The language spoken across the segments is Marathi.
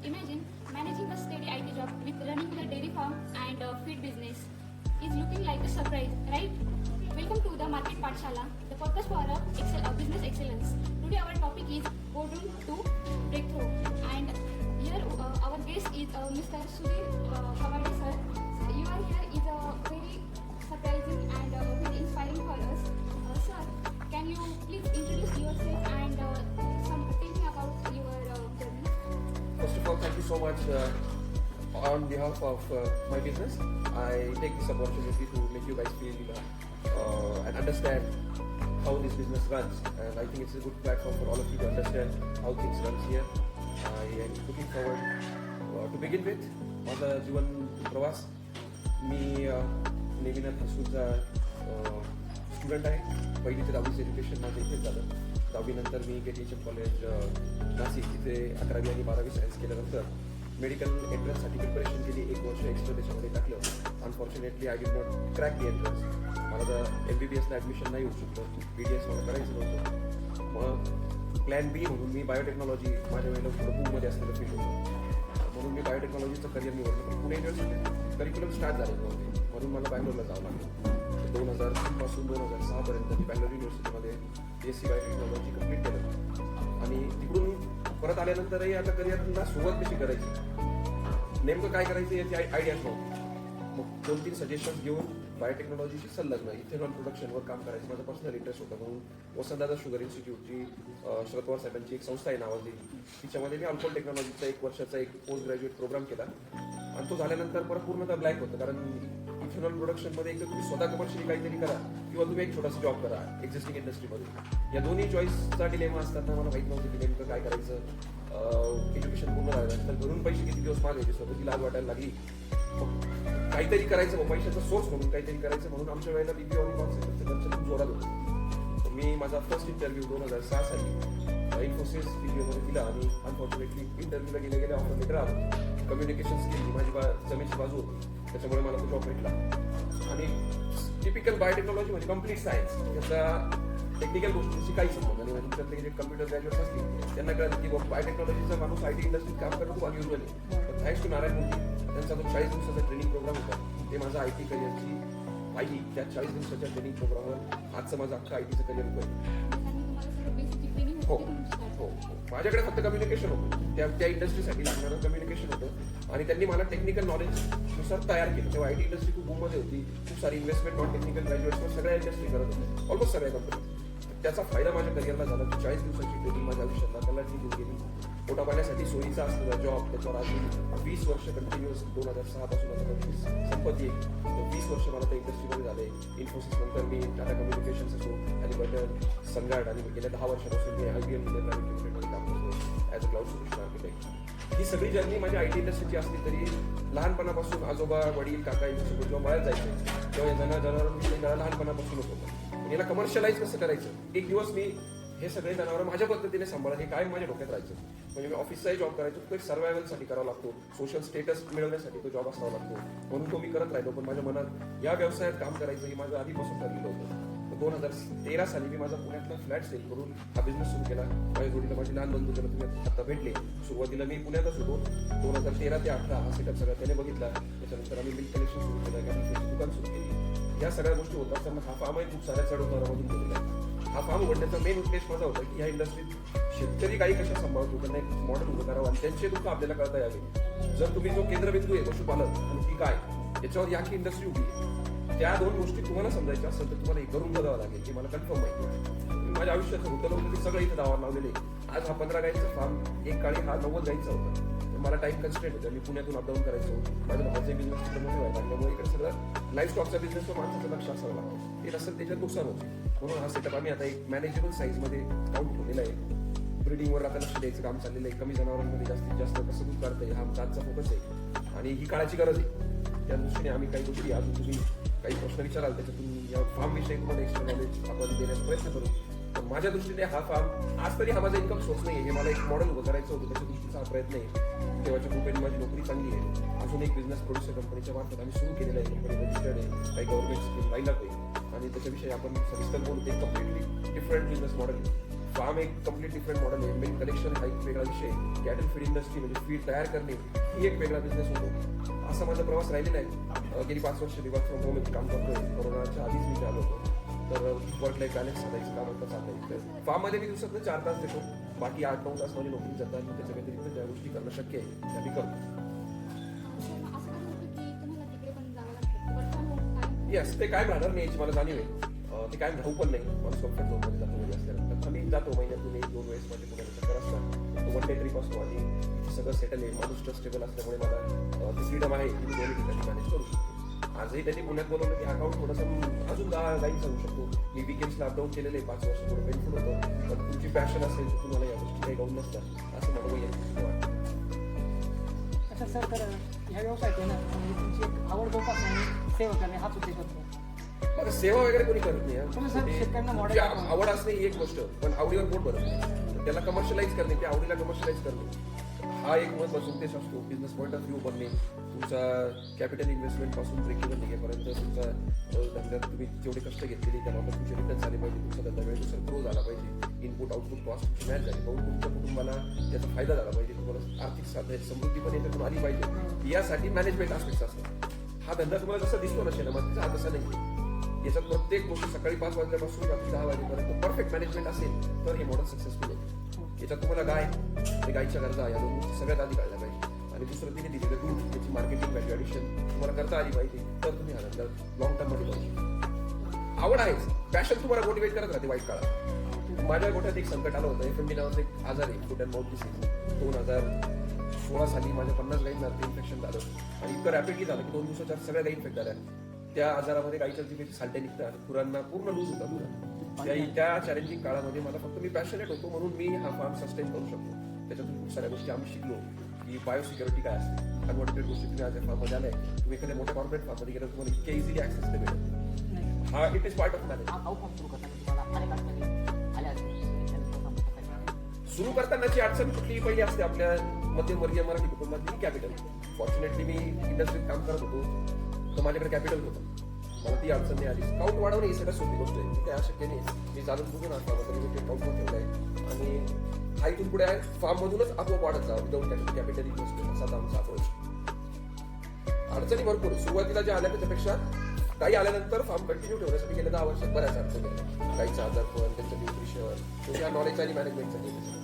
Imagine managing a steady IT job with running the dairy farm and feed business is looking like a surprise, right? Welcome to the Market Pathshala, the podcast for business excellence. Today our topic is Boardroom to Breakthrough, and here our guest is Mr. Sudhir Kawade sir. You are here is very surprising and very inspiring for us. Sir, can you please introduce yourself and tell me about your journey? First of all, thank you so much on behalf of my business. I take this opportunity to make you guys feel and understand how this business runs, and I think it's a good platform for all of you to understand how things run here. I am looking forward to begin with माझा जीवन प्रवास. मी नेमिनाथ हायस्कूलचा स्टुडंट आहे. पहिली ते 10वीचं एज्युकेशन माझं इथेच झालं. 10वीनंतर मी KTHM कॉलेज नाशिक तिथे 11वी आणि 12वी सायन्स केल्यानंतर मेडिकल एंट्रन्ससाठी प्रिपरेशन केली. 1 वर्ष एक्स्ट्रा त्याच्यामध्ये टाकलं. Unfortunately I did not crack the entrance. मला तर MBBSला ॲडमिशन नाही होऊ शकलं. BDS मला करायचं नव्हतं. मग प्लॅन बी म्हणून मी बायोटेक्नॉलॉजी माझ्या वेळेला थोडं बुममध्ये असलेलं फील्ड होतं, म्हणून मी बायोटेक्नॉलॉजीचं करिअर निवडलं. पण पुणे युनिव्हर्सिटीत करिक्युलम स्टार्ट झालेलं नव्हते, म्हणून मला बँगलोरला जावं लागलं. 2003 पासून 2006 पर्यंत मी बँगलोर युनिव्हर्सिटीमध्ये BSc बायोटेक्नॉलॉजी कंप्लीट केलं. आणि तिकडून परत आल्यानंतरही आता करिअरला सुरुवात कशी करायची, नेमकं काय करायचं याची आयडियाच नव्हती. मग 2-3 सजेशन्स घेऊन बायोटेक्नॉलॉजीशी संलग्न इथेनॉल प्रोडक्शनवर काम करायचं माझा पर्सनल इंटरेस्ट होता. म्हणून वसंतदादा शुगर इन्स्टिट्यूटची शरद पवार साहेबांची एक संस्था आहे नावाजली, तिच्यामध्ये मी अल्कोहोल टेक्नॉलॉजीचा 1 वर्षाचा एक पोस्ट ग्रॅज्युएट प्रोग्राम केला. आणि तो झाल्यानंतर परत पूर्णतः ब्लॅक होतं, कारण इथेनॉल प्रोडक्शनमध्ये एक तर तुम्ही स्वतः कमर्शियली काहीतरी करा किंवा तुम्ही एक छोटासा जॉब करा एक्झिस्टिंग इंडस्ट्रीमध्ये. या दोन्ही चॉईसचा डिलेमा असताना मला माहीत नव्हतं की नेमकं काय करायचं. एज्युकेशन पूर्ण झालं तर घरून पैसे किती दिवस मागायचे, स्वतःची लाज वाटायला लागली. काहीतरी करायचं, पैशाचा सोर्स म्हणून काहीतरी करायचं, म्हणून आमच्या वेळेला BPO आणि कॉन्सेप्ट खूप जोरात होतं. मी माझा फर्स्ट इंटरव्ह्यू 2006 साली इन्फोसिस BPOमध्ये दिला आणि अनफॉर्च्युनेटली इंटरव्ह्यूला गेल्या ऑफर लेटर आलं. कम्युनिकेशन स्किल माझी जमेची बाजू होती, त्याच्यामुळे मला तो जॉब भेटला. आणि टिपिकल बायोटेक्नॉलॉजी म्हणजे कम्प्लीट सायन्स, त्याचा टेक्निकल गोष्टी शिकायचं मग. आणि तुमच्यातले जे कम्प्युटर ग्रॅज्युएट्स असतील त्यांना कळतं की बायोटेक्नॉलॉजीचा माणूस IT इंडस्ट्रीत काम करणं खूप अनयुज्युअल आहे. पण थँक्स टू नारायण मूर्ती, त्यांचा जो 40 दिवसाचा ट्रेनिंग प्रोग्राम होता, ते माझा IT करिअरची पाहिली. त्या 40 दिवसाच्या ट्रेनिंग प्रोग्रामवर आजचं माझं अख्खं ITचं करिअर होतं. हो, माझ्याकडे फक्त कम्युनिकेशन होतं, त्या इंडस्ट्रीसाठी लागणारं कम्युनिकेशन होतं. आणि त्यांनी मला टेक्निकल नॉलेज नुसार तयार केलं. तेव्हा IT इंडस्ट्री खूप बूममध्ये होती, खूप सारी इन्व्हेस्टमेंट नॉन टेक्निकल ग्रॅज्युएट्सवर सगळ्या इंडस्ट्री करत होते, ऑलमोस्ट सगळ्या कंपनी. त्याचा फायदा माझ्या करिअरला झाला. 40 दिवसाची ट्रेनिंग माझ्या आयुष्यातला कलाटणी देऊन गेली. पोटा पाण्यासाठी सोयीचा असलेला जॉब, त्याच्यावर आज 20 वर्ष कंटिन्युअस 2006 पासून आता 25 संपत्ती आहे. 20 वर्ष मला त्या इंडस्ट्रीमध्ये झाले. इन्फोसिस नंतर मी टाटा कम्युनिकेशन्स असो, हॅलिबर्टन, सनगार्ड, आणि गेल्या 10 वर्षापासून मी IBM लिमिटेडमध्ये काम करतो as a cloud solution architect. ही सगळी जर्नी माझ्या IT इंडस्ट्रीची असली तरी लहानपणापासून आजोबा, वडील, काका यांच्यासोबत जेव्हा मळ्यात जायचे तेव्हा जनावरांनी लहानपणापासून होतं. याला कमर्शियलाइज कसं करायचं. एक दिवस मी हे सगळे जनावरं माझ्या पद्धतीने सांभाळत, हे काय माझ्या डोक्यात राहायचं. म्हणजे मी ऑफिसचाही जॉब करायचो, तो एक सर्वायवलसाठी करावा लागतो, सोशल स्टेटस मिळवण्यासाठी तो जॉब असावा लागतो, म्हणून तो मी करत राहिलो. पण माझ्या मनात या व्यवसायात काम करायचं हे माझं आधीपासून ठरलेलं होतं. 2013 साली मी माझा पुण्यातला फ्लॅट सेल करून हा बिझनेस सुरू केला. माझ्या जोडीला माझी लहान बंधू ज्याला तुम्ही आता भेटले. सुरुवातीला मी पुण्यातच होतो. 2013 ते 18 हा सेटअप सगळा त्याने बघितला. त्याच्यानंतर आम्ही मिल्क कलेक्शन सुरू केलं, आम्ही दुकान सुरू केली. या सगळ्या गोष्टी होत असताना हा फार्मही खूप साऱ्या चढउतारामधून गेलेला आहे. हा फार्म उघडण्याचा मेन उद्देश माझा होता की ह्या इंडस्ट्रीत शेतकरी गायी कशा सांभाळतो त्यांना एक मॉडेल उभं करावं आणि त्यांचे दुःख आपल्याला कळता यावे. जर तुम्ही जो केंद्रबिंदू आहे पशुपालन आणि ती काय याच्यावर याची इंडस्ट्री उभी आहे, त्या 2 गोष्टी तुम्हाला समजायच्या असेल तर तुम्हाला एक करून बघावं लागेल की मला कन्फर्म माहिती आहे. माझ्या आयुष्यात होतं नव्हतं ते सगळं इथं दावा लावलेले. आज हा 15 गायीचा फार्म, एक काळी हा 90 गायीचा होता. मला टाइम कन्स्ट्रेंट होतं, मी पुण्यातून अपडाऊन करायचो. माझ्या भावाचा बिझनेस तिथं मोठे व्हायला लागल्यामुळे इकडे सगळं लाईफ स्टॉकचा बिझनेसवर माणसाचं लक्ष असावं लागतं. ते नसेल त्याच्यात नुकसान होतं. म्हणून हा सेटअप आम्ही आता एक मॅनेजेबल साईजमध्ये काउंट ठेवलेला आहे. ब्रिडिंगवर आता लक्ष द्यायचं काम चाललेलं आहे. कमी जनावरांमध्ये जास्तीत जास्त कसं दूध काढता येईल हा आमचा आजचा फोकस आहे आणि ही काळाची गरज आहे. त्या दृष्टीने आम्ही काही गोष्टी, अजून तुम्ही काही प्रश्न विचाराल त्याच्यातून या फार्मविषयी तुम्हाला एक्स्ट्रा नॉलेज आपण देण्याचा प्रयत्न करू. पण माझ्या दृष्टीने हा फार्म आज तरी हा माझा इन्कम सोर्स नाही आहे. हे मला एक मॉडेल उभं करायचं होतं, त्याच्या दृष्टीचा हा प्रयत्न आहे. तेव्हाच्या कृपेने माझी नोकरी चांगली आहे. अजून एक बिझनेस प्रोड्युसर कंपनीच्या मार्फत आम्ही सुरू केलेलं आहे. कंपनी रजिस्टर्ड आहे, काही गव्हर्नमेंट स्कीम लाईन अप आहे आणि त्याच्याविषयी आपण सविस्तर बोलू. ते completely different business model farm एक कम्प्लीट डिफरंट मॉडेल आहे. मिल्क कलेक्शन हा एक वेगळा विषय. कॅटल फीड इंडस्ट्री म्हणजे फीड तयार करणे ही एक वेगळा बिझनेस होतो. असा माझा प्रवास राहिलेला आहे. गेली 5 वर्ष वर्क फ्रॉम होम काम करतोय. कोरोनाच्या आधीच मी आलो होतो. तर वर्क लाईफ बॅलन्स साधायचं काम आता चाललंय. फार्ममध्ये मी दिवसातून 4 तास देतो. बाकी 8-9 तास माझी नोकरी जातात. मी त्याच्या व्यतिरिक्त ज्या गोष्टी करणं शक्य आहे त्या मी करतो. असं काय होतं की तुम्हाला तिकडे पण जावं लागतं वर्क फ्रॉम होम काय? येस, ते काय राहणार नाही याची मला जाणीव आहे. ते काय राहू पण नाही. माणूस कम्फर्ट झोनमध्ये जातो म्हणजे असल्यानंतर आम्ही जातो महिन्यातून 1-2 वेळेस माझे पुण्याला चक्कर असतात. तो 1 डे ट्रिप असतो आणि इथे सगळं सेटल आहे. माणूस ट्रस्टेबल असल्यामुळे मला ती फ्रीडम आहे की मी दोन्ही ठिकाणी मॅनेज करू शकतो. आजही त्यांनी पुण्यात बोलवलं की अकाउंट थोडंसं अजून गाईड सांगू शकतो. मी विकेंड्सला अपडाऊन केलेले 5 वर्ष थोडं पेनफुल होतं. पण तुमची पॅशन असेल तर तुम्हाला या गोष्टी काही गाऊन नसतात असं मला वैयक्तिक वाटतं. अच्छा सर, तर ह्या व्यवसायात आहे ना म्हणजे तुमची एक आवड जोपासणे आणि सेवा करणे हाच उद्देश होतो. बघा, सेवा वगैरे कोणी करत नाही. तुम्ही सर शेतकऱ्यांना म्हणजे मॉडेल दाखवा. आवड असणे ही एक गोष्ट, पण आवडीवर पोट भरत नाही. त्याला कमर्शियलाइज करणे, त्या आवडीला कमर्शियलाइज करणे हा एक महत्त्वाचा उद्देश असतो. बिझनेस पॉईंट ऑफ व्ह्यू बनणे, तुमचा कॅपिटल इन्व्हेस्टमेंट पासून ब्रेक इव्हन निघेपर्यंत तुमचा धंद्यात तुम्ही जेवढे कष्ट घेतलेले त्याला तुमचे रिटर्न झाले पाहिजे. तुमचा धंदा वेळेनुसार ग्रो झाला पाहिजे. इनपुट आउटपुट कॉस्ट तुमची मॅच झाली पाहिजे. तुमच्या कुटुंबाला त्याचा फायदा झाला पाहिजे. तुम्हाला आर्थिक समृद्धी पण याच्यातून आली पाहिजे. यासाठी मॅनेजमेंट आस्पेक्ट्स असतात. हा धंदा तुम्हाला जसा दिसतो ना शेणामध्ये हा तसा नाही. याच्यात प्रत्येक गोष्ट सकाळी 5 वाजल्यापासून रात्री 10 वाजेपर्यंत परफेक्ट मॅनेजमेंट असेल तर हे मॉडेल सक्सेसफुल होतं. याच्यात तुम्हाला गाय आणि गायच्या गरजा या दोन गोष्टी सगळ्यात आधी कळल्या पाहिजे. आणि दुसरं तिने दिलेलं दूध त्याची मार्केटिंग व्हॅल्यू ॲडिशन तुम्हाला करता आली पाहिजे. तर तुम्ही हा धंदा लॉंग टर्म मध्ये करू शकता. आवड आहेच, पॅशन तुम्हाला मोटिवेट करत राहते वाईट काळात. माझ्या गोठ्यात एक संकट आलं होतं. FMD नावाचं एक आजार आहे, फूट अँड माउथ डिसीज. 2016 साली माझ्या 50 गाईंना इन्फेक्शन झालं आणि इतकं रॅपिडली झालं की 2 दिवसाच्या सगळ्या गाई इन्फेक्ट झाल्या. त्या आजारामध्ये गाईच्या जिभेची सालटे निघतात, खुरांना पूर्ण लूज होता खुरा. त्या चॅलेंजिंग काळामध्ये मला फक्त मी पॅशनेट होतो म्हणून मी हा फार्म सस्टेन करू शकतो. त्याच्यातून खूप साऱ्या गोष्टी आम्ही शिकलो की बायोसिक्युरिटी काय असते. कन्व्हर्टेड गोष्टी तुम्ही आज या फार्ममध्ये आलाय, तुम्ही एखाद्या मोठ्या कॉर्पोरेट फार्ममध्ये गेलं तुम्हाला इतक्या इझिली ऍक्सेस ते भेटत. हा it is part of manage. सुरू करतानाची अडचण कुठलीही पहिली असते आपल्या मध्यमवर्गीय मराठी कुटुंबातली कॅपिटल. फॉर्च्युनेटली मी इंडस्ट्रीत काम करत होतो तर माझ्याकडे कॅपिटल होतं. मला ती अडचण नाही आली. काउंट वाढवणे ही सगळ्यात सोपी गोष्ट आहे. ते अशक्य नाही. मी चालून बघून असतो काउंट पण ठेवलं आहे आणि हा इथून पुढे फार्म मधूनच आपोआप वाढत जावं विदाउट कॅपिटल इन्व्हेस्टमेंट असा आमचा अप्रोच. अडचणी भरपूर सुरुवातीला ज्या आल्या त्याच्यापेक्षा काही आल्यानंतर फार्म कंटिन्यू ठेवण्यासाठी गेल्या 10 वर्षात बऱ्याच अडचणी आल्या. गाईचा आजार पण, त्यांचं न्यूट्रिशन, म्हणजे या नॉलेज आणि मॅनेजमेंटसाठी.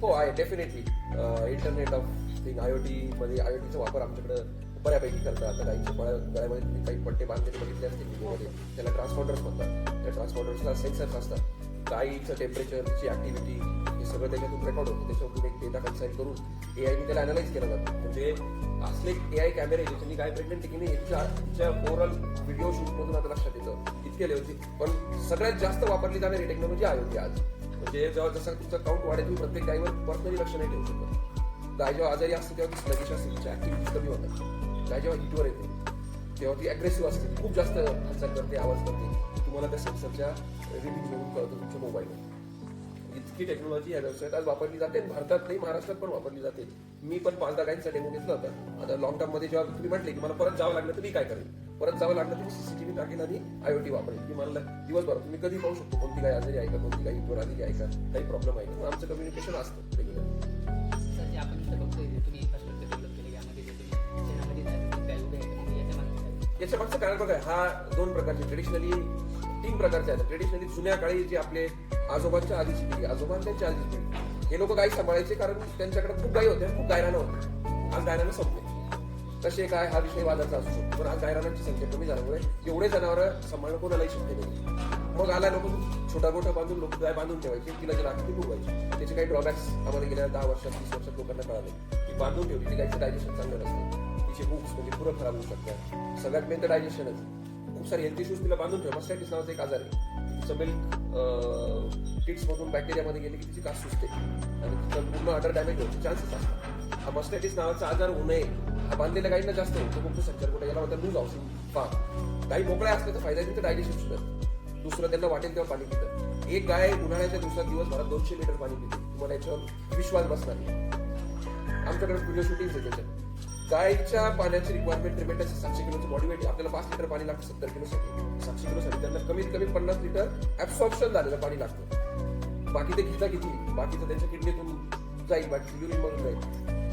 हो आहे definitely. Internet of thing IoT मध्ये IoTचा वापर आमच्याकडे बऱ्यापैकी करतात. आता गाईच्या गळ्यामध्ये तुम्ही काही पट्टे बांधलेले बघितले असतील व्हिडिओमध्ये, त्याला ट्रान्सपॉन्डर्स म्हणतात. त्या ट्रान्सपॉन्डर्सला सेन्सर्स असतात. गाईचं टेम्परेचर, तिची ऍक्टिव्हिटी हे सगळं त्याच्यातून रेकॉर्ड होतं. त्याच्यातून एक डेटा कन्साईन करून AI त्याला अनालाइज केलं जातं. म्हणजे असले AI कॅमेरे ज्याच्यानी गाय प्रेग्नेंट की नाही तिच्या ओव्हरऑल व्हिडिओ शूटमधून आता लक्षात येतं इतके होती. पण सगळ्यात जास्त वापरली जाणारी टेक्नॉलॉजी IoT आज. म्हणजे जेव्हा जसं तुमचा काउंट वाढेल तुम्ही प्रत्येक गायीवर पर्सनली लक्ष नाही ठेवू शकत. गाय जेव्हा आजारी असते तेव्हा ती स्लगिश असते, तिच्या ऍक्टिव्हिटीज कमी होतात. गाय जेव्हा हिटवर येते तेव्हा ती अग्रेसिव्ह असते, खूप जास्त हालचाल करते, आवाज करते. तुम्हाला त्या सेन्सरच्या रिडिंग घेऊन कळतं तुमच्या मोबाईलवर. इतकी टेक्नॉलॉजी या व्यवसायात आज वापरली जाते. भारतात नाही महाराष्ट्रात पण वापरली जाते. मी पण 5-10 गायींचा डेमो घेतला होता. आता लॉंग टर्म मध्ये जेव्हा तुम्ही म्हटले की मला परत जावं लागलं तर मी काय करेन, परत जावं लागलं तर मी CCTV टाकेल आणि IoT वापरेल की मला दिवसभर तुम्ही कधी पाहू शकतो कोणती गाय आजारी आहे का, कोणती गाय हिटवर आलेली आहे का, काही प्रॉब्लेम आहे का. आमचं कम्युनिकेशन असतं रेग्युलर. सर, जे आपण इथं बघतोय तुम्ही इन्फ्रास्ट्रक्चर डेव्हलप केले यामध्ये जे तुम्ही शेणामध्ये काय उभे आहे याच्या मागे याच्या मागचं कारण बघा, हा 2 प्रकारचे ट्रेडिशनली 3 प्रकारचे आहेत. ट्रेडिशनली जुन्या काळी जे आपले आजोबांच्या आधीची पिढी, आजोबांच्या आधीची पिढी, हे लोक गायी सांभाळायचे कारण त्यांच्याकडे खूप गायी होत्या, खूप गायरानं होते. आज गायरानं संपले. कसे काय हा विषय वादाचा असू शकतो, पण आज गायरानांची संख्या कमी झाल्यामुळे एवढे जनावरं सांभाळणं कोणालाही शक्य नाही. मग आला लोक छोटा गोठा बांधून लोक गाय बांधून ठेवायची, तिला जे राखी ती बुडवायची. त्याचे काही ड्रॉबॅक्स आम्हाला गेल्या 10 वर्षात 20 वर्षात लोकांना कळाले की बांधून ठेवली ती गायचं डायजेशन चांगलं नसतं, तिचे बुक्स म्हणजे पुरं खराब होऊ शकतात. सगळ्यात मेन तर डायजेशनच. खूप सारे हेल्थ इश्यूज तिला बांधून ठेवा. मस्टायटिस नावाचा एक आजार आहे. तिचं मिल्क किट्स मधून बॅक्टेरियामध्ये गेले की तिची कास सुचते आणि तिचं पूर्ण अडर डॅमेज होण्याचे चान्सेस असतात. हा मस्टायटिस नावाचा आजार होऊ नये हा बांधलेल्या गायींना जास्त होतो. खूप संचार कुठे याला म्हणतात लूज हाऊसिंग फार्म. गायी मोकळ्या असल्याचा फायदा त्यांचं डायजेशन सुद्धा. दुसरं त्यांना वाटेल तेव्हा पाणी पितं. एक गाय उन्हाळ्याच्या दिवसात दिवसभरात 200 लिटर पाणी पिते. तुम्हाला याच्यावर विश्वास बसणार नाही. आमच्याकडे व्हिडिओ शूटिंग आहे त्याच्यात. गायच्या पाण्याची रिक्वायरमेंट ट्रिमेंडस 700 किलोचं बॉडी वेट, आपल्याला 5 लिटर पाणी लागतं 70 किलोसाठी. 700 किलोसाठी त्यांना कमीत कमी 50 लिटर ऍब्सॉर्प्शन झालेलं पाणी लागतं. बाकी ते घेता किती, बाकीचं त्यांच्या किडनीतून जाईल, बाकी युरिन मधून जाईल.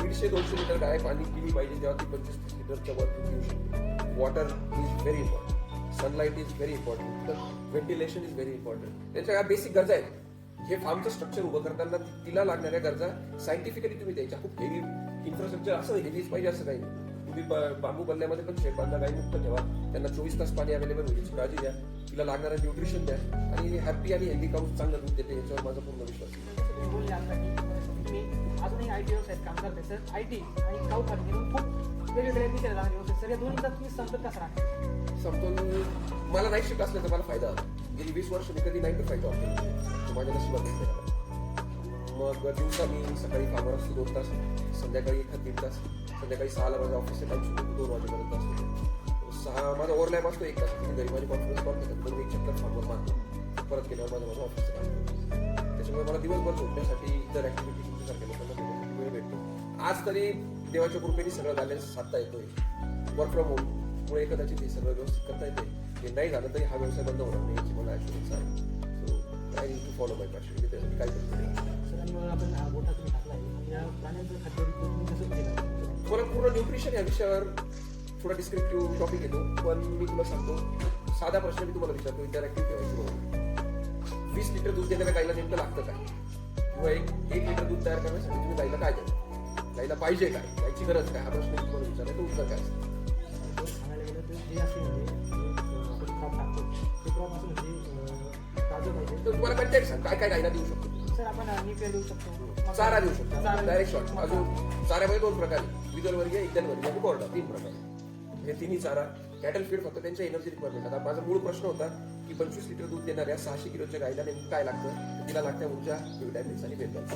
150-200 लिटर गाय पाणी पिली पाहिजे तेव्हा ती 25-30 लिटरच्या वर पिऊ शकते. Water is very important, sunlight is very important, ventilation is very important. त्याच्या या बेसिक गरजा आहेत. हे फार्मचं स्ट्रक्चर उभं करताना तिला लागणाऱ्या गरजा सायंटिफिकली तुम्ही द्यायच्या. खूप हेवी इन्फ्रास्ट्रक्चर असं हेवीच पाहिजे असं काही नाही. तुम्ही बांबू बल्ल्यामध्ये पण शेड बांधा, गाई मुक्त ठेवा, त्यांना 24 तास पाणी अवेलेबल होईल याची काळजी द्या, तिला लागणारं न्यूट्रिशन द्या आणि हॅपी आणि हेल्दी काऊस चांगलं दूध देते याच्यावर माझा पूर्ण विश्वास आहे. जसं तुम्ही बोलले आता की तुम्ही अजूनही IT व्यवसायात काम करताय सर. IT आणि काऊ फार्मिंग खूप वेगवेगळ्या दिशेला जाणारे व्यवसाय सर. या दोन्हीचा तुम्ही समतोल कसा राखता? समतोल मला नाईट शिफ्ट असल्याचा मला फायदा झाला. गेली 20 वर्ष मी कधी 9 to 5 जॉब केला, माझ्या नशिबात नाही. मग दिवसा मी सकाळी कामावर असतो 2 तास, संध्याकाळी 1-3 तास, संध्याकाळी 6ला माझा ऑफिसचा टाइम सुरू 2 वाजेपर्यंत असतो. 6 माझा ओव्हरलॅप असतो 1 तास. मी घरी माझी कॉन्फरन्स कॉल करतो, मग 1 चक्कर फार्मवर मारतो, परत केल्यावर माझं ऑफिसचं काम करतो. त्याच्यामुळे मला दिवसभर झोपण्यासाठी इतर ऍक्टिव्हिटी तुमच्यासारख्या लोकांना देण्यासाठी वेळ भेटतो. आज तरी देवाच्या कृपेने सगळं बॅलन्स साधता येतोय. वर्क फ्रॉम होम मुळे कदाचित हे सगळं व्यवस्थित करता येते. हे नाही झालं तरी हा व्यवसाय बंद होणार नाही याची मला ॲश्युरन्स आहे. So I need to follow my passion. मी त्यासाठी काय करतो सर आणि मग आपण हा गोठा तुम्ही टाकला आहे, या प्राण्यांचं खाद्य तुम्ही कसं केलं? तुम्हाला पूर्ण न्यूट्रिशन या विषयावर थोडा डिस्क्रिप्टिव्ह टॉपिक येतो, पण मी तुला सांगतो साधा प्रश्न मी तुम्हाला विचारतो, इंटरॅक्टिव्ह ठेवायची बरोबर. 20 लिटर दूध देणाऱ्या गाईला नेमकं लागतं काय, किंवा 1 लिटर दूध तयार करण्यासाठी तुम्ही गाईला काय द्या, गाईला पाहिजे काय, गायची गरज काय, हा प्रश्न मी तुम्हाला विचारायचं उत्तर काय असतं. सांगायला गेलं तर जे असे म्हणजे आपण क्रॉप टाकतो ते क्रॉप असं म्हणजे ताजं पाहिजे. तर तुम्हाला कंटेंट सांग काय काय गाईला देऊ शकतो. सर आपण न्यूक्लियर देऊ शकतो, चारा देऊ शकतो, चारा डायरेक्ट शॉट. अजून चाऱ्यामध्ये 2 प्रकार आहे, द्विदल वर्गीय, एकदल वर्गीय आणि कोरडा, 3 प्रकार. हे तिन्ही चारा कॅटल फीड फक्त त्यांच्या एनर्जी रिक्वायरमेंट. आता माझा मूळ प्रश्न होता की 25 लिटर दूध देणाऱ्या 600 किलोच्या गाईला नेमकं काय लागतं, तिला लागत्या ऊर्जा, विटॅमिन्स आणि बेनिफिट्स.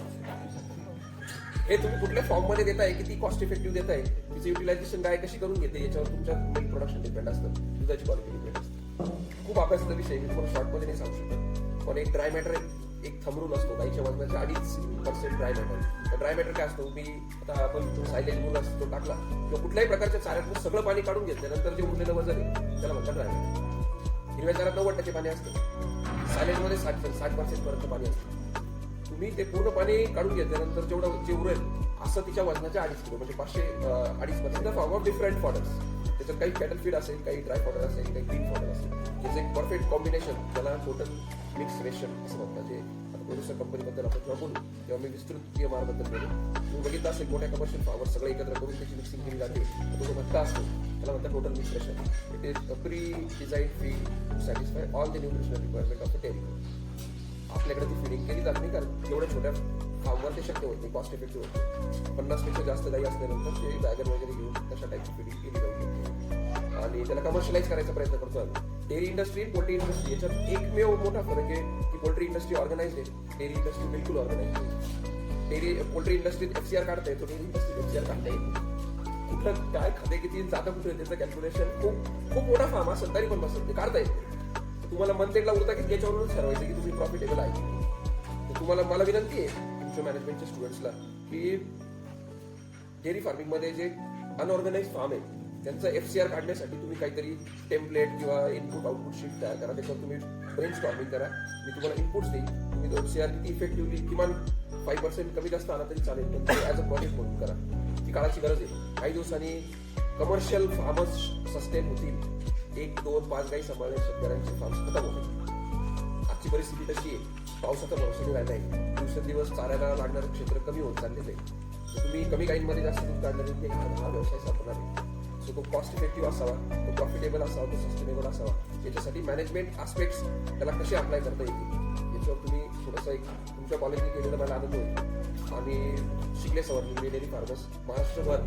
हे तुम्ही कुठल्या फॉर्म मध्ये देताय, किती कॉस्ट इफेक्टिव्ह देताय, तिचं युटिलायझेशन गाय कशी करून घेते याच्यावर तुमच्या मिल्क प्रोडक्शन डिपेंड असतं, दुधाची क्वालिटी डिपेंड असते. खूप अभ्यासाचा विषय मी तुम्हाला शॉर्ट मध्ये नाही सांगू शकत, पण एक ड्राय मॅटर एक थंब रूल असतो गाईच्या वजनाच्या 2.5% ड्राय मॅटर. तर ड्राय मॅटर काय असतो, मी आता आपण सायलेज मूल असतो तो टाकला किंवा कुठल्याही प्रकारच्या चाऱ्यातून सगळं पाणी काढून घेतल्यानंतर जे उरलेलं वजन आहे त्याला म्हणतात ड्राय मॅटर. हिरव्या चाऱ्यात 90% पाणी असतं, सायलेजमध्ये 60% पर्यंत पाणी असतं. तुम्ही ते पूर्ण पाणी काढून घेतल्यानंतर जेवढं जे उरेल असं तिच्या वजनाच्या 2.5 किलो म्हणजे 500-2.5% फॉर्म ऑफ डिफरंट फॉडर्स. त्याच्यात काही कॅटल फीड असेल, काही ड्राय फॉडर असेल, काही ग्रीन फॉडर असेल. त्याचं एक परफेक्ट कॉम्बिनेशन त्याला टोटल मिक्स रेशन असं म्हणतात. जे आता प्रोड्युसर कंपनीबद्दल आपण जेव्हा बोलू तेव्हा मी विस्तृत PMR बद्दल बोलू. तुम्ही बघितलं असेल मोठ्या कमर्शियल फार्मवर सगळं एकत्र करून त्याची मिक्सिंग केली जाते, तो जो भत्ता असतो त्याला म्हणतात total mix ration. It is a pre design feed to satisfy all the nutritional requirement of a territory. आपल्याकडे ती फिडिंग केली जात नाही कारण एवढ्या छोट्या फार्मवर ते शक्य होत नाही, कॉस्ट इफेक्टिव्ह होतं. 50पेक्षा जास्त गाई असल्यानंतर ते वॅगन वगैरे घेऊन तशा टाईपची फिडिंग केली जाऊ शकते आणि त्याला कमर्शियलाइज करायचा प्रयत्न करतो आम्ही. डेअरी इंडस्ट्री, पोल्ट्री इंडस्ट्री याच्यात एकमेव मोठा फरक आहे की पोल्ट्री इंडस्ट्री ऑर्गनाइज आहे, डेअरी इंडस्ट्री बिलकुल ऑर्गनाइज आहे. पोल्ट्री इंडस्ट्रीत FCR काढता येतो, डेअरी इंडस्ट्रीत FCR काढता येतो. कुठं काय खाते किती जातं कुठे त्याचं कॅल्क्युलेशन खूप मोठा फार्म असेल तरी पण बसत ते काढता येते. तुम्हाला मंथ एंडला उरता की याच्यावरूनच ठरवायचं की तुम्ही प्रॉफिटेबल आहे. तर तुम्हाला मला विनंती आहे तुमच्या मॅनेजमेंटच्या स्टुडंट्सला की डेअरी फार्मिंग मध्ये जे अनऑर्गनाइज फार्म आहे त्यांचं FCR काढण्यासाठी तुम्ही काहीतरी टेम्पलेट किंवा इनपुट आउटपुट शीट तयार करा. त्याच्यावर तुम्ही ब्रेन स्टॉर्मिंग करा. मी तुम्हाला इनपुट्स देईन, तुम्ही FCR किती इफेक्टिव्हली किमान 5% कमी जास्त आला तरी चालेल, पण ते ॲज अ प्रोजेक्ट म्हणून करा. ती काळाची गरज आहे. काही दिवसांनी कमर्शियल फार्मर्स सस्टेन होतील. 1, 2, 5 गाई सांभाळणाऱ्या शेतकऱ्यांचे फार्म्स खतम होतील. आजची परिस्थिती तशी आहे, पावसाचा भरोसा राहिला आहे, दिवसेंदिवस चाऱ्याला लागणारं क्षेत्र कमी होत चाललेलं आहे. तुम्ही कमी गाईंमध्ये जास्त दूध काढणार नाही, हा व्यवसाय साधणार आहे. सो तो कॉस्ट इफेक्टिव्ह असावा, तो प्रॉफिटेबल असावा, तो सस्टेनेबल असावा. याच्यासाठी मॅनेजमेंट आस्पेक्ट्स त्याला कसे अप्लाय करता येतील याच्यावर तुम्ही थोडंसं एक तुमच्या कॉलेजने केलेला मला आनंद होईल. आणि शिकले सवरलेले डेअरी फार्मर्स महाराष्ट्रभर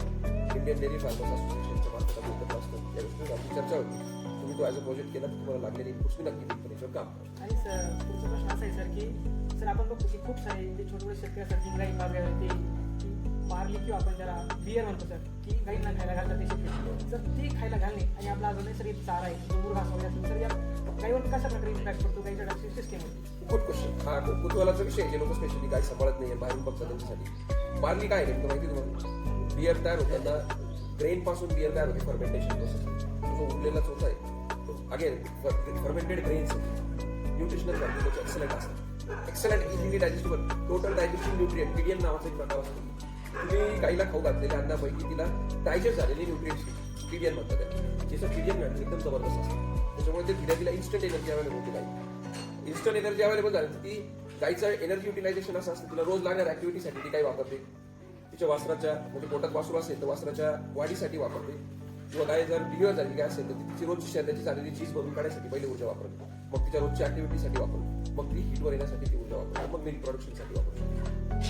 इंडियन डेअरी फार्मर्स असोसिएशनच्या मार्फत आपण एकत्र असतो, या गोष्टीवर आपली चर्चा होती. तुम्ही तो ॲज अ प्रोजेक्ट केला तर तुम्हाला लागलेली इनपुट्स मी नक्की देईल, पण याच्यावर काम करा. आणि सर पुढचा प्रश्न असा आहे सर की सर आपण बघतो की खूप सारे जे छोटे छोटे शेतकऱ्यासाठी गाई वगैरे ते बार्ली किंवा आपण त्याला बियर म्हणतो सर की गाईंना खायला घालतात ते शेतकरी. जर ते खायला घालणे आणि आपला अजून नैसर्गिक चारा आहे जो मुरघास वगैरे असेल तर या गाईवर कशा प्रकारे इम्पॅक्ट पडतो गाईच्या डायजेस्टिव्ह सिस्टमवर? Good question. हा कुतूहलाचा विषय जे लोक स्पेशली गाय सांभाळत नाही बाहेरून बघतात त्यांच्यासाठी. बार्ली काय नेमकं माहिती तुम्हाला? बियर तयार होताना ग्रेन पासून बिअर तयार होते फर्मेंटेशन प्रोसेस. जो उरलेला चोथा आहे तो again fermented grains nutritional value त्याचे एक्सलंट असतात. Excellent easily digestible total digestive nutrient TDN नावाचा एक प्रकार असतो. तुम्ही गाईला खाऊ घातलेल्या अन्नापैकी तिला डायजेस्ट झालेली न्यूट्रिएंट्स टीडीएन म्हणतात त्याला. ज्याचं टीडीएन व्हॅल्यू एकदम जबरदस्त असतं. त्याच्यामुळे ते तिला इन्स्टंट एनर्जी अवेलेबल होती. गाई इन्स्टंट एनर्जी अवेलेबल झाली ती गाईचं एनर्जी युटिलायझेशन असं असतं. तिला रोज लागणाऱ्या ऍक्टिव्हिटीसाठी ती काही वापरते. तिच्या वासराच्या म्हणजे पोटात वासरू असेल तर वासराच्या वाढीसाठी वापरते. किंवा गाय जर डिलिव्हर झाली काय असेल तर तिची रोजची शरीराची झालेली चीज भरून काढण्यासाठी पहिले ऊर्जा वापरते. मग तिच्या रोजच्या ऍक्टिव्हिटीसाठी वापरते. मग ती हिटवर येण्यासाठी ती ऊर्जा वापरते. मग मिल्क प्रोडक्शनसाठी वापरते.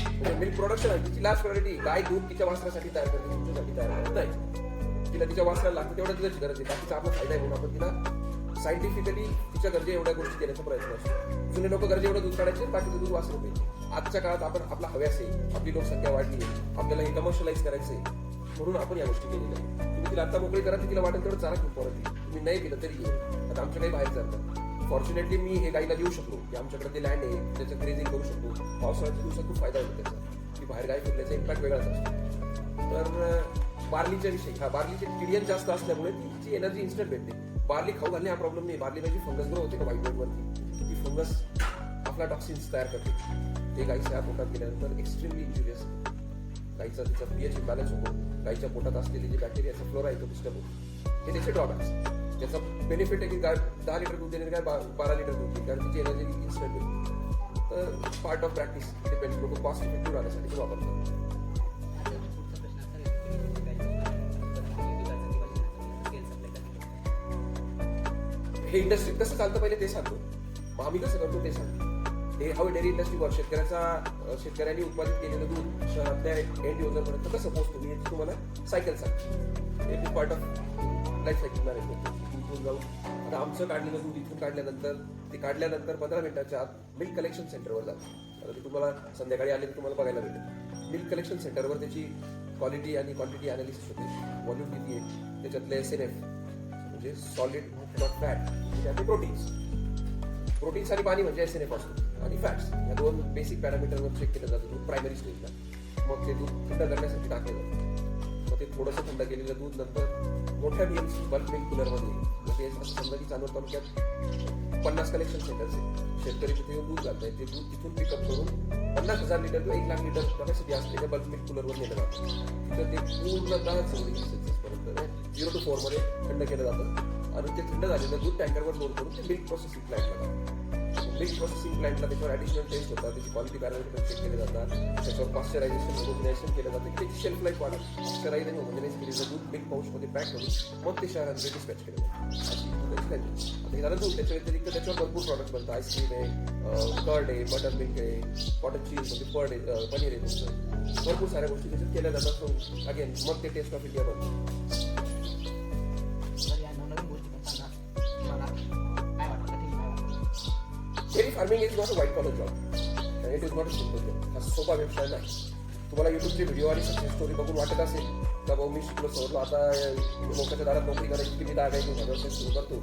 म्हणजे मिल्क प्रोडक्शन आहे तिची लास्ट प्रायोरिटी. गाय दूध तिच्या वासरासाठी तयार करते, तुमच्यासाठी तयार करत नाही. तिला तिच्या वासराला लागतं तेवढं दुधाची गरज आहे. बाकीचा आपला फायदा आहे म्हणून आपण तिला सायंटिफिकली तिच्या गरजे एवढ्या गोष्टी देण्याचा प्रयत्न असतो. जुने लोक गरजे एवढं दूध काढायचे, बाकीचं दूध वासरू द्यायचे. आजच्या काळात आपण आपला हव्यास आहे, आपली लोकसंख्या वाढली आहे, आपल्याला हे कमर्शियलाइज करायचं आहे म्हणून आपण या गोष्टी केलेल्या आहेत. तुम्ही तिला आता मोकळी करा, तिला वाटेल तेवढं चारा खूप परत येईल. तुम्ही नाही दिलं तरी येईल. आता आमच्या काही बाहेर जातात. फॉर्च्युनेटली मी हे गाईला देऊ शकलो की आमच्याकडे ते लँड आहे, त्याचं ग्रेझिंग करू शकतो. पावसाळ्याच्या दिवसात खूप फायदा होतो त्याचा की बाहेर गाय फिरल्याचा इम्पॅक्ट वेगळाच असतो. तर बार्लीच्या विषयी बार्लीचे टीडीएन जास्त असल्यामुळे तिची एनर्जी इन्स्टंट भेटते. बार्ली खाऊ घालणे हा प्रॉब्लेम नाही. बार्लीमध्ये फंगस ग्रो होते का व्हाईटबोर्डवरती, ती फंगस आपला टॉक्सिन्स तयार करते. ते गाईच्या पोटात गेल्यानंतर एक्स्ट्रीमली इंजुरियस. गाईचा तिचा पीएच इम्बॅलन्स होतो. गाईच्या पोटात असलेली जी बॅक्टेरियाचा फ्लोरा आहे तो डिस्टर्ब होतो. हे त्याचे ड्रॉबॅक्स. त्याचा बेनिफिट आहे की गाय 10 लिटर दूध देणे काय 12 लिटर दूध देईल, कारण तिची एनर्जी इन्स्टंट भेटते. तर पार्ट ऑफ प्रॅक्टिस डिपेंड. लोक कॉस्ट इफेक्टिव्ह राहण्यासाठी ते वापरतात. आता पुढचा प्रश्न असा आहे की तुम्ही काय दुधाचं किंवा शेणाचं तेल सप्लाय करता. हे इंडस्ट्री कसं चालतं पहिले ते सांगतो. मग आम्ही कसं करतो ते सांगतो. हे हाऊ डेअरी इंडस्ट्रीवर शेतकऱ्यांनी उत्पादित केलेलं दूध शहरातल्या एंड युजरपर्यंत कसं पोहोचतो मी तुम्हाला सायकल सांगतो. हे खूप part of life cycle management. इथून जाऊन आता आमचं काढलेलं दूध इथून काढल्यानंतर ते काढल्यानंतर 15 मिनिटाच्या आत मिल्क कलेक्शन सेंटरवर जातं. आता ते तुम्हाला संध्याकाळी आले तर तुम्हाला बघायला भेटेल. मिल्क कलेक्शन सेंटरवर त्याची क्वालिटी आणि क्वांटिटी अनालिसिस होते. व्हॉल्यूम किती आहे, त्याच्यातले SNF म्हणजे सॉलिड नॉट फॅट, म्हणजे प्रोटीन्स आणि पाणी म्हणजे SNF असतो, आणि फॅट्स. या 2 बेसिक पॅरामीटरवर चेक केलं जातं दूध प्रायमरी स्टेजला. मग ते दूध थंड करण्यासाठी टाकलं जातं. मग ते थोडंसं थंड केलेलं दूध नंतर मोठ्या BMC बल्क मिल्क कूलरमध्ये, म्हणजे असं समजा की चांदोर तालुक्यात 50 कलेक्शन सेंटर्स आहेत. शेतकरी तिथे येऊन दूध घालत आहेत. ते दूध तिथून पिकअप करून 50,000 लिटर किंवा 1,00,000 लिटर कॅपॅसिटी असलेल्या बल्क मिल्क कूलरवर नेलं जातं. तिथं ते पूर्णतः 40°C पर्यंत 0 to 4 मध्ये थंड केलं जातं. आणि ते थंड झालेलं दूध टँकरवर लोड करून ते मिल्क प्रोसेसिंग प्लांटला जातं. मिल्क प्रोसेसिंग प्लांटला त्याच्यावर ॲडिशनल टेस्ट होतात, त्याची क्वालिटी पॅरामीटर चेक केले जातात, त्याच्यावर पाश्चरायझेशन होमोजिनायझेशन केलं जातं की त्याची शेल्फ लाईफ वाढत. पाश्चराइज आणि होमोजिनाइज केलेलं दूध मिल्क पाऊचमध्ये पॅक करून मग ते शहरांमध्ये डिस्पॅच केलं जातं. अशी दुधाची लाईफ. आता हे झालं दूध. त्याच्या व्यतिरिक्त त्याच्यावर भरपूर प्रॉडक्ट बनतात. आईस्क्रीम आहे, कर्ड आहे, बटर मिल्क आहे, कॉटन चीज म्हणजे पनीर आहे तुमचं. भरपूर साऱ्या गोष्टी त्याच्यात केल्या जातात. सो अगेन मग ते टेस्ट ऑफ इंडिया बनतं. तर या नवनवीन गोष्टी करताना तुम्हाला काय वाटतं, कठीण काय वाटतं? Dairy farming is not a white collar job. It is not a simple job. हा सोपा व्यवसाय नाही. तुम्हाला युट्यूबचे व्हिडिओ आणि सक्सेस स्टोरी बघून वाटत असेल का भाऊ मी शिकलो सवरलो आता लोकांच्या दारात नोकरी करायची की मी 10 गाय घेऊन व्यवसाय सुरू करतो,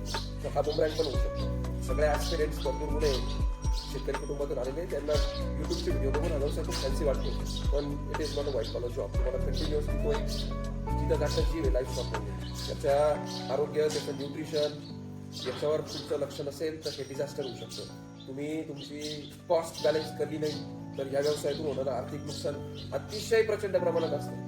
तर हा बुमरँग पण होऊ शकतो. सगळ्या ॲस्पिरंट्स भरपूर मुले शेतकरी कुटुंबातून आलेले त्यांना युट्यूबचे व्हिडिओ बघून हा व्यवसाय खूप फॅन्सी वाटतो. पण it is not a white collar job. तुम्हाला कंटिन्युअसली तो एक जिथं जास्त जीव आहे लाईफ स्टॉकमध्ये. त्याच्या आरोग्य, त्याचं न्यूट्रिशन याच्यावर तुमचं लक्ष नसेल तर हे डिझास्टर होऊ शकतं. तुम्ही तुमची कॉस्ट बॅलन्स केली नाही तर या व्यवसायातून होणारं आर्थिक नुकसान अतिशय प्रचंड प्रमाणात असतं.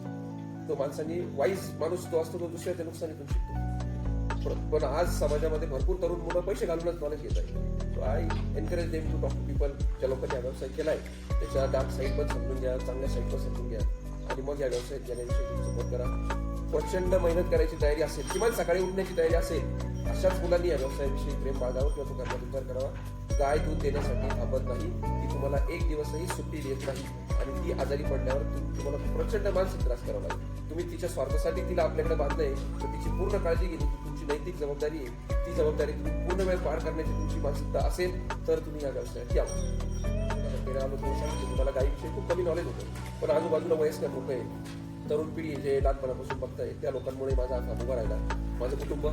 तो माणसांनी वाईज माणूस तो असतो तो दुसऱ्या नुकसानीतून शिकतो. पण आज समाजामध्ये भरपूर तरुण मुलं पैसे घालूनच नॉलेज घेत आहेत. So I encourage them to talk to people. ज्या लोकांनी हा व्यवसाय केलाय त्याच्या डार्क साईड पण समजून घ्या, चांगल्या साईड पण समजून घ्या, आणि मग या व्यवसायात गेल्याविषयी तुम्ही सपोर्ट करा. प्रचंड मेहनत करायची तयारी असेल, किमान सकाळी उठण्याची तयारी असेल, अशाच मुलांनी या व्यवसायाविषयी प्रेम बाळगावं किंवा तो करण्याचा विचार करावा. गाय दूध देण्यासाठी थांबत नाही. ती तुम्हाला एक दिवसही सुट्टी देत नाही, आणि ती आजारी पडल्यावर तुम्हाला प्रचंड मानसिक त्रास करावा लागेल. तुम्ही तिच्या स्वार्थासाठी तिला आपल्याकडे बांधलंय तर तिची पूर्ण काळजी घेणे ही तुमची नैतिक जबाबदारी आहे. ती जबाबदारी तुम्ही पूर्ण वेळ पार करण्याची तुमची मानसिकता असेल तर तुम्ही या व्यवसायात यावं. तुम्हाला गायीविषयी खूप कमी नॉलेज होतं, पण आजूबाजूला वयस्कर लोक आहे, तरुण पिढी जे लहानपणापासून बघताय, त्या लोकांमुळे माझा हात उभा राहिला. माझं कुटुंब,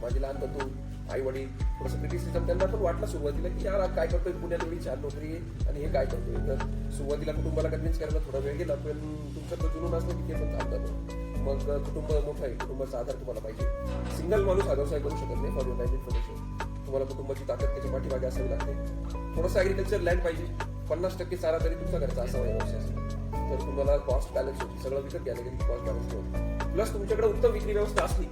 माझे लहान बंधू, आई वडील, थोडंसं क्रिटिसिझम त्यांना पण वाटलं सुरुवातीला की यार काय करतोय, पुण्यात एवढी छान नोकरी आहे आणि हे काय करतोय. तर सुरुवातीला कुटुंबाला कन्व्हिन्स करायला थोडा वेळ गेला, पण तुमचं जुनून असलं की ते पण चालतं. मग कुटुंब मोठं आहे, कुटुंबाचा आधार तुम्हाला पाहिजे. सिंगल माणूस हा व्यवसाय करू शकत नाही. फॉर युअर लाईफ इन्फॉर्मेशन, तुम्हाला कुटुंबाची ताकद त्याच्या पाठीमागे असावी लागते. थोडंसं ॲग्रिकल्चर लँड पाहिजे, 50% चारा तरी तुमचा घरचा असावा या व्यवसायासाठी. तर तुम्हाला कॉस्ट बॅलन्स होती, सगळं विकत घ्यायला गेली कॉस्ट बॅलन्स होती. प्लस तुमच्याकडे उत्तम विक्री व्यवस्था असली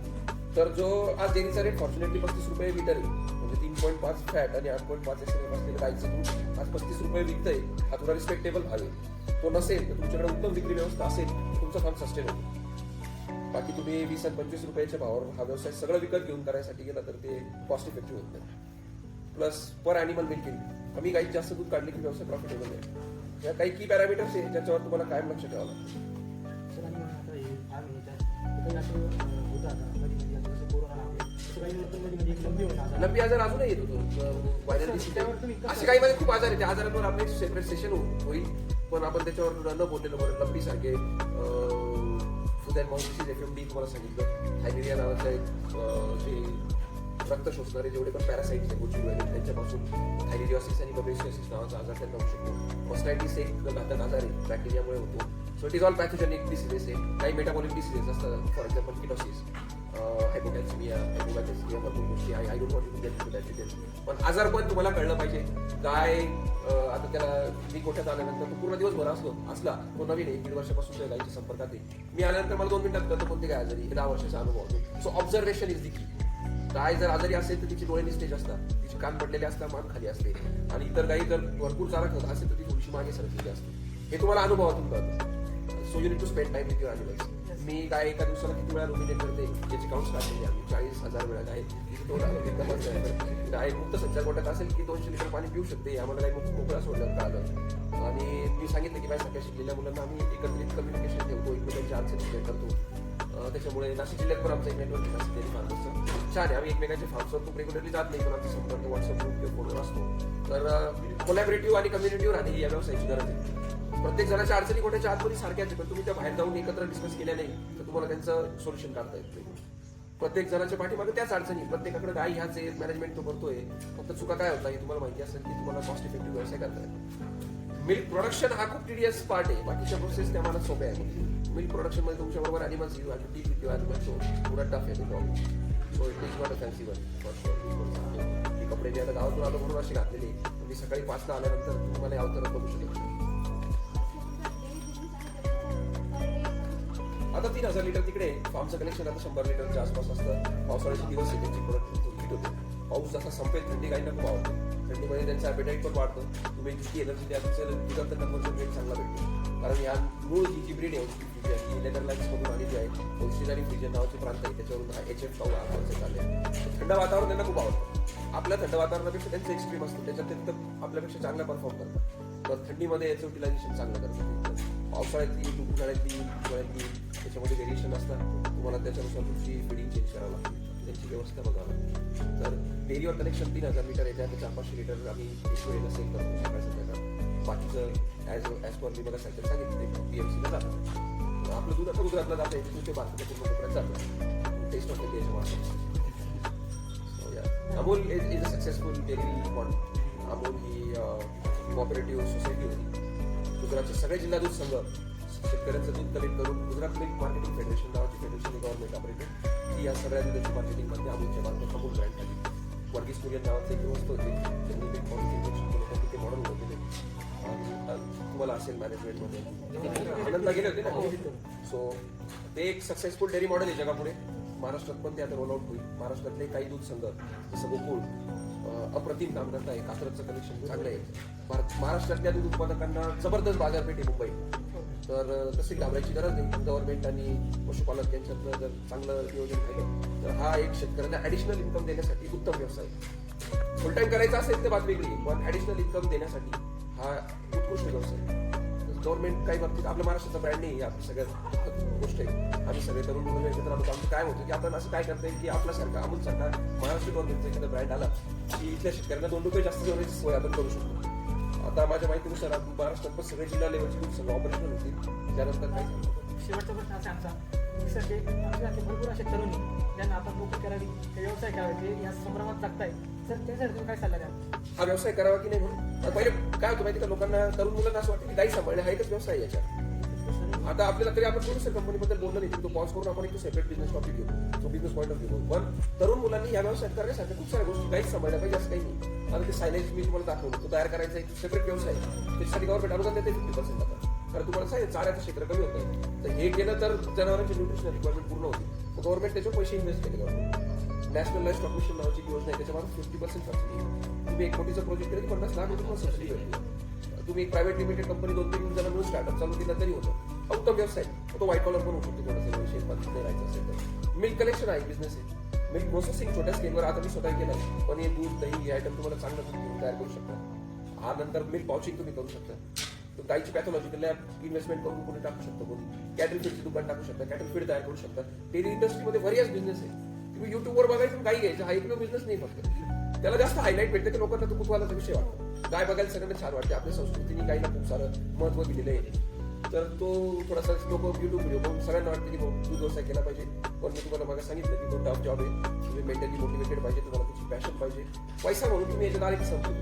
तर जो आज डेअरीचा रेट फॉर्च्युनेटली 35 रुपये लिटर आहे, म्हणजे 3.5 फॅट आणि 8.5 एसएम असलेलं गाईचं दूध आज 35 रुपये विकतंय, हा थोडा रिस्पेक्टेबल भाव आहे. तो नसेल तर तुमच्याकडे उत्तम विक्री व्यवस्था असेल तर तुमचं काम सस्टेन होतं. बाकी तुम्ही 20 आणि 25 रुपयाच्या भावावर हा व्यवसाय सगळं विकत घेऊन करायसाठी गेला तर ते कॉस्ट इफेक्टिव्ह होत नाही. प्लस पर ॲनिमल मिल्किंग, कमी गाईत जास्त दूध काढले की व्यवसाय प्रॉफिटेबल आहे. या काही की पॅरामीटर्स आहे ज्याच्यावर तुम्हाला कायम लक्ष ठेवावं लागतं. सर आणि आता हे आम्ही याच्यात काही असं होतं आता मध्ये आता जसं कोरोना लागले तसं काही नंतर मध्ये एक लंबी होता आता. लंबी आजार अजूनही येत होतो. व्हायरल डिसीज असे काही मध्ये खूप आजार आहेत. त्या आजारांवर आपलं एक सेपरेट सेशन होईल, पण आपण त्याच्यावर न बोललेलं बरं. लंबी सारखे food and mouth disease FMD तुम्हाला सांगितलं. थायलेरिया नावाचं एक जे रक्त शोषणारे जेवढे पण पॅरासाइट्स आहेत गोचिड वगैरे त्यांच्यापासून थायलेरियोसिस आणि बबेसियोसिस नावाचा आजार त्यांना होऊ शकतो. मस्टायटिस एक घातक आजार आहे, बॅक्टेरियामुळे होतो. So it is all pathogenic diseases आहे. काही मेटाबॉलिक डिसीजेस असतात, for example ketosis, hypocalcaemia, hypocalcaemia, भरपूर गोष्टी आहे. I don't want to get to that details. पण आजार पण तुम्हाला कळलं पाहिजे. काय आता त्याला मी गोठ्यात आल्यानंतर तो पूर्ण दिवसभर असला तो नवीन आहे, 1.5 वर्षापासून त्या गाईच्या संपर्कात आहे. मी आल्यानंतर मला 2 मिनिटात कळतं कोणते काय आजारी, हे 10 वर्षाचा अनुभव होतो. सो ऑब्झर्वेशन इज दी की. गाय जर आजारी असेल तर तिची डोळे निस्तेज असतात, तिचे कान पडलेले असतात, मान खाली असते. आणि इतर गाई जर भरपूर चारा खात असेल तर ती थोडीशी मागे सरकलेली असते. हे तुम्हाला अनुभवातून कळतं. So you need to spend time with your animals. मी गाय एका दिवसाला किती वेळा रुमिनेट करते याची काउंट स्टार्ट केली आम्ही. 40,000 वेळा गाय गाय मुक्त संचार गोट्यात असेल की 200 लिटर पाणी पिऊ शकते. आम्हाला गाय मुक्त मोकळा सोडल्यावर कळालं. आणि मी सांगितलं की माझ्या सगळ्या शिकलेल्या मुलांना आम्ही एकत्रित कम्युनिकेशन ठेवतो, एकमेकांची अडचणी शेअर करतो. त्याच्यामुळे नाशिक जिल्ह्यात पण आमचं एक नेटवर्क आहे, नाशिक डेअरी फार्मर्सचं. छान आहे. आम्ही एकमेकांच्या फार्मवर खूप रेग्युलरली जात नाही, पण आमचा संपर्क व्हॉट्सअप ग्रुप किंवा फोनवर असतो. तर कोलॅबरेटिव्ह आणि कम्युनिटीवर राहणे ही या व्यवसायाची गरज आहे. प्रत्येक जणाच्या अडचणी कोणाच्या आतमध्ये सारख्याच आहे, पण तुम्ही त्या बाहेर जाऊन एकत्र डिस्कस केल्या नाही तर तुम्हाला त्यांचं सोल्युशन काढता येत नाही. प्रत्येक जणाच्या पाठीमागे त्याच अडचणी, प्रत्येकाकडे गाय ह्याच आहे, मॅनेजमेंट तो करतोय. फक्त चुका काय होता हे तुम्हाला माहिती असेल की तुम्हाला कॉस्ट इफेक्टिव्ह व्यवसाय करता येतो. मिल्क प्रोडक्शन हा खूप टीडीएस पार्ट आहे, बाकीच्या प्रोसेस त्या मला सोप्या आहे. मिल्क प्रोडक्शन मध्ये तुमच्या बरोबर animals you have to deal with your animals, so थोडा टफ आहे problem. So it is not a fancy one. मी कपडे जे आता गावातून आलो म्हणून असे घातलेले, मी सकाळी 5ला आल्यानंतर तुम्हाला अवतरण बघू शकतो. आता 3,000 लिटर तिकडे फार्मचं कलेक्शन आता 100 लिटरच्या आसपास असतं. पावसाळ्याचे दिवस आहे, त्यांची प्रोडक्ट हिट होते. पाऊस जसा संपेल थंडी गाईंना खूप आवडते. थंडीमध्ये त्यांचं ॲपेटाईट पण वाढतं. तुम्ही जितकी एनर्जी द्या तुमचं रिझल्ट त्यांना कॉन्सन्ट्रेट चांगला भेटतो. कारण या मूळ जी ब्रीड आहे ही नेदरलँड्समधून आलेली आहे. औषध आणि फ्रिजन नावाचे प्रांत आहे, त्याच्यावरून HF हा कॉन्सेप्ट आले. थंड वातावरण त्यांना खूप आवडतं. आपल्या थंड वातावरणापेक्षा त्यांचं एक्स्ट्रीम असतं, त्याच्यात ते आपल्यापेक्षा चांगला परफॉर्म करतात. तर थंडीमध्ये याचं युटिलायझेशन चांगलं करतात. पावसाळ्यातली, उन्हाळ्यातली, हिवाळ्यातली त्याच्यामध्ये व्हेरिएशन असतात. तुम्हाला त्याच्यानुसार तुमची फिडिंग चेंज करावं लागते, त्यांची व्यवस्था बघावं लागते. तर डेअरीवर कनेक्शन 3,000 लिटर येते आणि 400-500 लिटर आम्ही इश्यू असेल करतो सकाळ संध्याकाळ. बाकीचं ॲज पर मी मला सांगितलं PMCला जातं. आपलं दूध आता गुजरातला जातं, इथून ते भारताच्या पूर्ण कोपऱ्यात जातं. टेस्ट ऑफ इंडियाच्या मार्केट. सो या Amul is a successful dairy model. Amul he cooperative society होती. गुजरातचे सगळे जिल्हा दूध संघ शेतकऱ्यांचं दूध कलेक्ट करून गुजरात मिल्क मार्केटिंग फेडरेशन नावाची फेडरेशन गव्हर्नमेंट ऑपरेटेड, ती या सगळ्या दुधाची मार्केटिंगमध्ये अमूलच्या मार्फत अमूल ब्रँड आली. वर्गीस कुरियन नावाचे एक व्यवस्था होते, त्यांनी मिल्क मॉडेल ते मॉडेल होते. तुम्हाला असेल मॅनेजमेंटमध्ये आनंदला गेले होते ना. सो ते एक सक्सेसफुल डेअरी मॉडेल आहे जगापुढे. महाराष्ट्रात पण ते आता रोल आउट होईल. महाराष्ट्रातले काही दूध संघ जसं गोकुळ अप्रतिम काम करत आहे. कात्रजचं कनेक्शन चांगलं आहे. महाराष्ट्रातल्या दूध उत्पादकांना जबरदस्त बाजारपेठ आहे मुंबईत. तर तशी घाबरायची गरज नाही. गव्हर्नमेंट आणि पशुपालक यांच्यातलं जर चांगलं नियोजन केलं तर हा एक शेतकऱ्यांना ॲडिशनल इन्कम देण्यासाठी उत्तम व्यवसाय आहे. फुल टाइम करायचा असेल ते बात वेगळी, पण ॲडिशनल इन्कम देण्यासाठी हा उत्कृष्ट व्यवसाय. गव्हर्नमेंट काही बाबतीत आपल्या महाराष्ट्राचा ब्रँड नाही, आपली सगळ्यात गोष्ट आहे. आम्ही सगळे तरुण मुलं एकत्र आलो. आमचं काय होतं की आपण असं काय करता येईल की आपल्यासारखा अमूलसारखा महाराष्ट्र गव्हर्नमेंटचा एखादा ब्रँड आला की इथल्या शेतकऱ्यांना 2 रुपये जास्त देण्याची सोय आपण करू शकतो. आता माझ्या माहितीनुसार महाराष्ट्रात पण सगळे जिल्हा लेवलचे दूध संघ ऑपरेशनल होतील. त्यानंतर काय शेवटचा प्रश्न असा आमचा की सर ते आमच्यासारखे भरपूर असे तरुण ज्यांना आपण नोकरी करावी, व्यवसाय करावे, ते या संभ्रमात जगताय, सर त्यासाठी तुम्ही काय सल्ला द्याल? हा व्यवसाय करावा की नाही म्हणून पहिले काय होतं माहिती का, लोकांना तरुण मुलांना असं वाटतं की गाई सांभाळणे हा एकच व्यवसाय आहे याच्यात. आता आपल्याला तरी आपण थोडंसं कंपनीबद्दल बोललं नाही, तो पॉज करून आपण एक सेपरेट बिझनेस टॉपिक घेऊ, तो बिझनेस पॉईंट ऑफ व्ह्यू. पण तरुण मुलांनी या व्यवसायात करण्यासाठी खूप साऱ्या गोष्टी काहीच सांभाळल्या पाहिजे असं काही नाही. आता ते सायलेन्स मी तुम्हाला दाखवलं, तो तयार करायचा एक सेपरेट व्यवसाय आहे. त्याच्यासाठी गव्हर्नमेंट अनुदान देते 50% आता. कारण तुम्हाला सांगितलं चाऱ्याचं क्षेत्र कमी होत आहे, तर हे केलं तर जनावरांची न्यूट्रिशनल रिक्वायरमेंट पूर्ण होती. मग गव्हर्नमेंट त्याच्यावर पैसे इन्व्हेस्ट केले. Government national life stock mission नावाची एक योजना आहे, त्याच्यामध्ये 50% सबसिडी आहे. तुम्ही 1 कोटीचा प्रोजेक्ट केला की 50 लाख रुपये तुम्हाला सबसिडी भेटते. तुम्ही एक प्रायव्हेट लिमिटेड कंपनी 2-3 जण मिळून स्टार्टअप चालू केला तरी होतं. उत्तम व्यवसाय, तो व्हाईट कॉलर पण होऊ शकतो. थोडंसं शेतमध्ये नाही राहायचं असेल तर. मिल्क कलेक्शन आहे बिझनेस आहे. मिल्क प्रोसेसिंग छोट्या स्केलवर आता मी स्वतः केलं आहे. पनीर, दूध, दही हे आयटम तुम्हाला चांगलं तुम्ही तयार करू शकता. हा नंतर मिल्क पाउचिंग तुम्ही करू शकता. तर गाईची पॅथॉलॉजिकल लॅब इन्व्हेस्टमेंट करून कोणी टाकू शकतो, कोणी कॅटल फीडची दुकान टाकू शकता, कॅटल फीड तयार करू शकता. डेअरी इंडस्ट्रीमध्ये बऱ्याच बिझनेस आहे. तुम्ही युट्यूबवर बघायचं गाई घ्यायचं, हा एकमेव बिझनेस नाही फक्त. त्याला जास्त हायलाईट भेटते की लोकांना तो कुतूहलाचा विषय वाटतो. गाय बघायला सगळ्यांना छान वाटते. आपल्या संस्कृतीने गायला खूप सारं महत्व दिलेलं आहे. तर तो थोडासा लोक युट्यूब व्हिडिओ बघून सगळ्यांना वाटतं की दूध व्यवसाय केला पाहिजे. पण मी तुम्हाला मला सांगितलं की तो टफ जॉब आहे. तुम्ही मेंटली मोटिवेटेड पाहिजे, तुम्हाला त्याची पॅशन पाहिजे. पैसा म्हणून तुम्ही याच्यात आले की संपतो.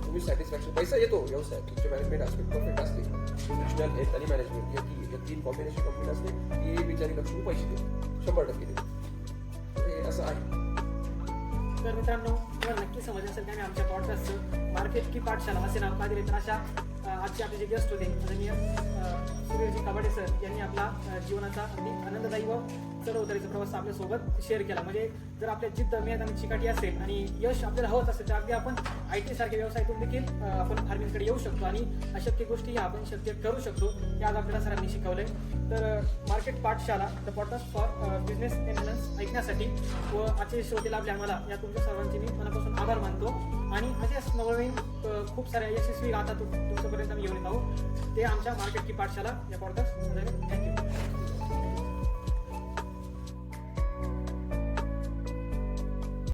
तुम्ही सॅटिस्फॅक्शन पैसा येतो व्यवसाय, तुमचे मॅनेजमेंट आस्पेक्ट परफेक्ट असते, न्यूट्रिशनल हेल्थ आणि मॅनेजमेंट या 3 कॉम्बिनेशन कंप्लीट असते की बिचारी लक्ष्मी पैसे देतो 100% देतो. हे असं आहे. तर मित्रांनो, तुम्हाला नक्की समजलं असेल की आमच्या पॉडकास्टचं मार्केट की पाठशाला असे नाव का दिले. तर अशा आजचे आपले जे गेस्ट होते आदरणीय सूर्यजी कबाडे सर यांनी आपला जीवनाचा अगदी आनंददायी व चढ उतारीचा प्रवास आपल्यासोबत शेअर केला. म्हणजे जर आपल्या जिद्द, मेहनत आणि चिकाटी असेल आणि यश आपल्याला हवंच असेल तर अगदी आपण IT सारख्या व्यवसायातून देखील आपण फार्मिंगकडे येऊ शकतो आणि अशक्य गोष्टी आपण शक्य करू शकतो, हे आज आपल्याला सरांनी शिकवलंय. तर मार्केट पाठशाला the podcast for business excellence ऐकण्यासाठी व आजचे श्रोते लाभले आम्हाला या तुमच्या सर्वांचे मी मनापासून आभार मानतो. आणि असेच नवनवीन खूप साऱ्या यशस्वी गाथा तुमच्यापर्यंत आम्ही घेऊन येत आहोत. ते आमच्या मार्केट की पाठशाला या पॉडकास्ट. थँक्यू.